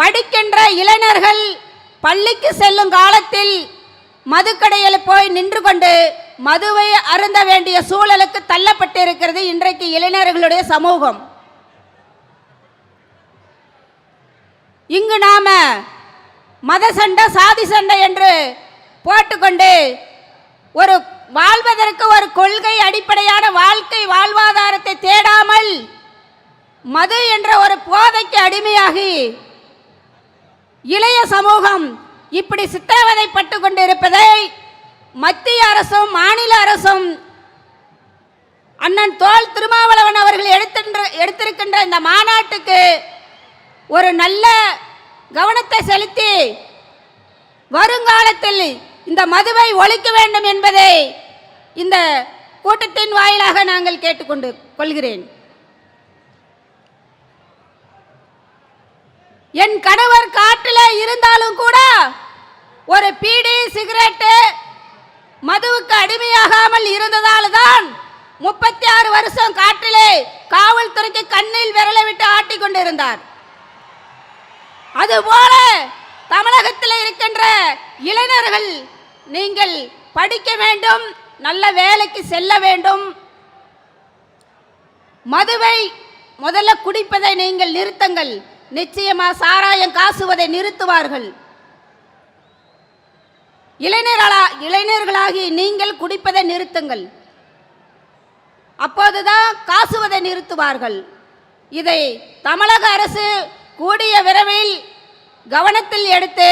படிக்கின்ற இளைஞர்கள் பள்ளிக்கு செல்லும் காலத்தில் மதுக்கடையில் போய் நின்று கொண்டு மதுவை அருந்த வேண்டிய சூழலுக்கு தள்ளப்பட்டிருக்கிறது இன்றைக்கு இளைஞர்களுடைய சமூகம். இங்கு நாம மத சண்டை சாதி சண்டை என்று போட்டுக்கொண்டு ஒரு வாழ்வதற்கு ஒரு கொள்கை அடிப்படையான வாழ்க்கை வாழ்வாதாரத்தை தேடாமல் மது என்ற ஒரு போதைக்கு அடிமையாகி இளைய சமூகம் இப்படி சித்திரவதைப்பட்டு கொண்டிருப்பதை மத்திய அரசும் மாநில அரசும் அண்ணன் தோல் திருமாவளவன் அவர்கள் எடுத்திருக்கின்ற இந்த மாநாட்டுக்கு ஒரு நல்ல கவனத்தை செலுத்தி வருங்காலத்தில் இந்த மதுவை ஒழிக்க வேண்டும் என்பதை இந்த கூட்டத்தின் வாயிலாக நாங்கள் கேட்டுக்கொண்டு கொள்கிறேன். என் கணவர் காட்டில் இருந்தாலும் கூட ஒரு பீடி சிகரெட்டு மதுவுக்கு அடிமையாகாமல் இருந்ததால் தான் 36 வருஷம் காட்டிலே காவல்துறைக்கு கண்ணில் விரலை விட்டு ஆட்டிக் கொண்டிருந்தார். அதுபோல தமிழகத்தில் இருக்கின்ற இளைஞர்கள் நீங்கள் படிக்க வேண்டும், நல்ல வேலைக்கு செல்ல வேண்டும். மதுவை முதல்ல குடிப்பதை நீங்கள் நிறுத்துங்கள். நிச்சயமா சாராயம் காசுவதை நிறுத்துவார்கள். இளைஞர்களாகி நீங்கள் குடிப்பதை நிறுத்துங்கள், அப்போதுதான் காசுவதை நிறுத்துவார்கள். இதை தமிழக அரசு கூடிய விரைவில் கவனத்தில் எடுத்து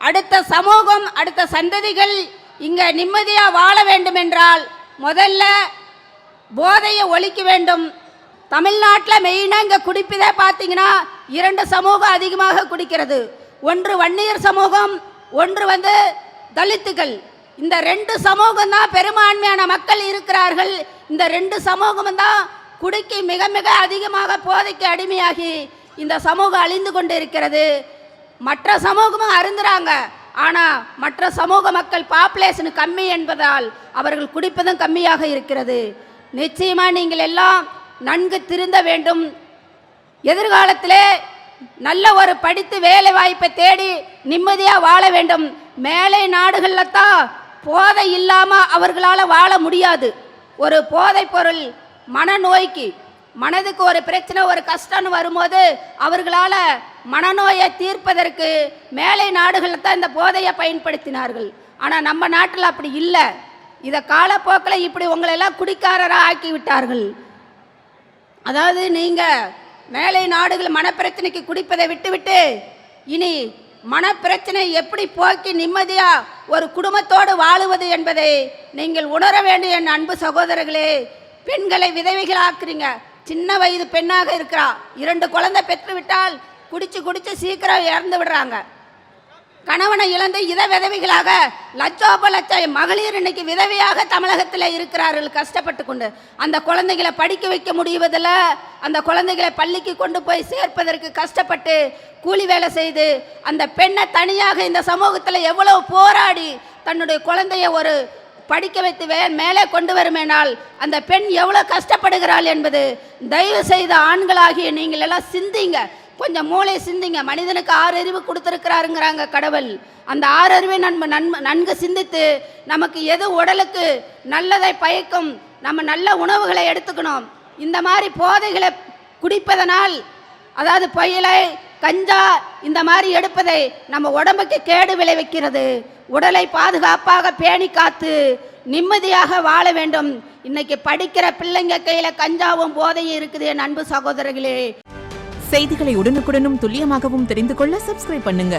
அடுத்த சமூகம் அடுத்த சந்ததிகள் இங்க நிம்மதியாக வாழ வேண்டும் என்றால் முதல்ல போதையை ஒழிக்க வேண்டும். தமிழ்நாட்டில் மெயினாக இங்கே குடிப்பதே பார்த்தீங்கன்னா 2 சமூகம் அதிகமாக குடிக்கிறது. ஒன்று வன்னியர் சமூகம், ஒன்று தலித்துகள். இந்த 2 சமூகம் தான் பெரும்பான்மையான மக்கள் இருக்கிறார்கள். இந்த 2 சமூகம் தான் குடிக்கு மிக மிக அதிகமாக போதைக்கு அடிமையாகி இந்த சமூகம் அழிந்து கொண்டு இருக்கிறது. மற்ற சமூகமும் அருந்துறாங்க, ஆனால் மற்ற சமூக மக்கள் பாப்புலேஷன் கம்மி என்பதால் அவர்கள் குடிப்பதும் கம்மியாக இருக்கிறது. நிச்சயமாக நீங்கள் எல்லாம் நன்கு திருந்த வேண்டும். எதிர்காலத்திலே நல்ல ஒரு படித்து வேலை வாய்ப்பை தேடி நிம்மதியாக வாழ வேண்டும். மேலை நாடுகளில் தான் போதை இல்லாமல் அவர்களால் வாழ முடியாது. ஒரு போதை பொருள் மனநோய்க்கு மனதுக்கு ஒரு பிரச்சனை ஒரு கஷ்டம்னு வரும்போது அவர்களால் மனநோயை தீர்ப்பதற்கு மேலை நாடுகளில் தான் இந்த போதையை பயன்படுத்தினார்கள். ஆனால் நம்ம நாட்டில் அப்படி இல்லை. இதை காலப்போக்கில் இப்படி உங்களெல்லாம் குடிக்காரராக ஆக்கி விட்டார்கள். அதாவது நீங்கள் மேலை நாடுகள் மனப்பிரச்சனைக்கு குடிப்பதை விட்டுவிட்டு இனி மனப்பிரச்சனை எப்படி போக்கி நிம்மதியாக ஒரு குடும்பத்தோடு வாழுவது என்பதை நீங்கள் உணர வேண்டும். என் அன்பு சகோதரர்களே, பெண்களை விதவைகளாக்குறீங்க. சின்ன வயது பெண்ணாக இருக்கிறா, 2 குழந்தை பெற்று விட்டால் குடிச்சு சீக்கிரம் இறந்து விடுறாங்க. கணவனை இழந்து இதை விதவைகளாக லட்சம் மகளிர் இன்னைக்கு விதவையாக தமிழகத்தில் இருக்கிறார்கள் கஷ்டப்பட்டு கொண்டு. அந்த குழந்தைகளை படிக்க வைக்க முடிவதில்லை. அந்த குழந்தைகளை பள்ளிக்கு கொண்டு போய் சேர்ப்பதற்கு கஷ்டப்பட்டு கூலி வேலை செய்து அந்த பெண்ணை தனியாக இந்த சமூகத்தில் எவ்வளவு போராடி தன்னுடைய குழந்தைய ஒரு படிக்க வைத்து மேலே கொண்டு வருமேனால் அந்த பெண் எவ்வளோ கஷ்டப்படுகிறாள் என்பது தயவு செய்த ஆண்களாகிய நீங்கள் எல்லாம் சிந்திங்க. கொஞ்சம் மூளை சிந்திங்க. மனிதனுக்கு 6 அறிவு கொடுத்துருக்கிறாருங்கிறாங்க கடவுள். அந்த 6 அறிவை நன்கு சிந்தித்து நமக்கு எது உடலுக்கு நல்லதை பயக்கும் நம்ம நல்ல உணவுகளை எடுத்துக்கணும். இந்த மாதிரி போதைகளை குடிப்பதனால், அதாவது புயலை கஞ்சா இந்த மாதிரி எடுப்பதை நம்ம உடம்புக்கு கேடு விளைவிக்கிறது. உடலை பாதுகாப்பாக பேணி காத்து நிம்மதியாக வாழ வேண்டும். இன்னைக்கு படிக்கிற பிள்ளைங்க கையில கஞ்சாவும் போதையும் இருக்குது. என் அன்பு சகோதரர்களே, செய்திகளை உடனுக்குடனும் துல்லியமாகவும் தெரிந்து கொள்ள சப்ஸ்கிரைப் பண்ணுங்க.